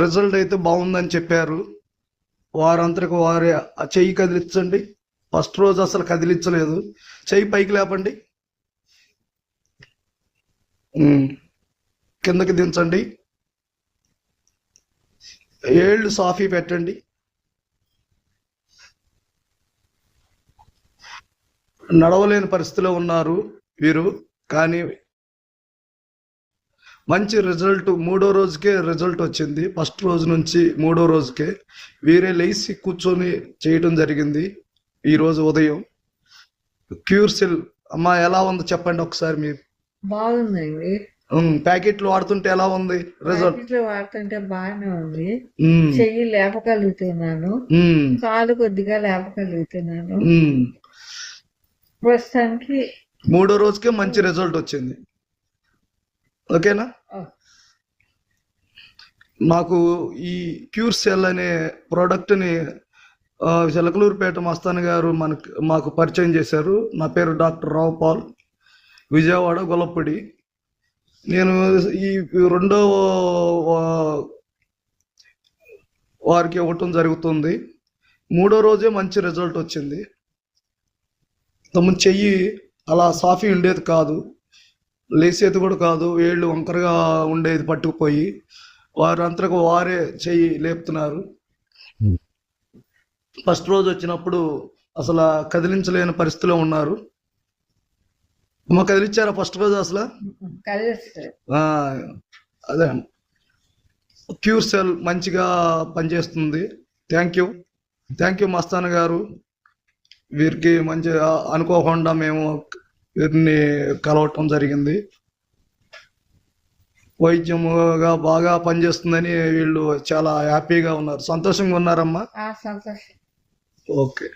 Result అయితే బాగుందని చెప్పారు. వారంతరికి వారే ఆ చెయ్యి కదిలించండి. ఫస్ట్ రోజు అసలు కదిలించలేదు. చెయ్యి పైకి లేపండి, కిందకి దించండి. ఏళ్ళు సాఫీ పెట్టండి. నడవలేని పరిస్థితిలో ఉన్నారు వీరు, కానీ మంచి రిజల్ట్ 3వ రోజుకే రిజల్ట్ వచ్చింది. ఫస్ట్ రోజు నుంచి 3వ రోజుకే వీరే లేచి కూర్చొని చేయడం జరిగింది. ఈరోజు ఉదయం క్యూర్ సెల్ అమ్మా ఎలా ఉంది చెప్పండి ఒకసారి. మీరు బాగుందండి. ప్యాకెట్లు వాడుతుంటే ఎలా ఉంది రిజల్ట్? వాడుతుంటే బాగానే ఉంది. చెయ్యి లేపగలుగుతున్నాను, కాలు కొద్దిగా లేపగలుగుతున్నాను. ప్రస్తుతానికి 3వ రోజుకే మంచి రిజల్ట్ వచ్చింది. ఓకేనా? మాకు ఈ క్యూర్ సెల్ అనే ప్రోడక్ట్ని చిలకలూరుపేట మస్తాన్ గారు మాకు పరిచయం చేశారు. నా పేరు డాక్టర్ రావుపాల్, విజయవాడ గొల్లపూడి. నేను ఈ 2వ వారికి ఇవ్వటం జరుగుతుంది. 3వ రోజే మంచి రిజల్ట్ వచ్చింది. తమ చెయ్యి అలా సాఫీ ఉండేది కాదు, లేసేది కూడా కాదు, వేళ్ళు వంకరగా ఉండేది పట్టుకుపోయి. వారంతరకు వారే చెయ్యి లేపుతున్నారు. ఫస్ట్ రోజు వచ్చినప్పుడు అసలు కదిలించలేని పరిస్థితిలో ఉన్నారు. అమ్మ కదిలించారా ఫస్ట్ రోజు? అసలు అదే క్యూర్ సెల్ మంచిగా పనిచేస్తుంది. థ్యాంక్ యూ మస్తాన్ గారు. వీరికి మంచి అనుకోకుండా మేము వీరిని కలవటం జరిగింది. వైద్యముగా బాగా పనిచేస్తుందని వీళ్ళు చాలా హ్యాపీగా ఉన్నారు, సంతోషంగా ఉన్నారమ్మా. సంతోషం. ఓకే.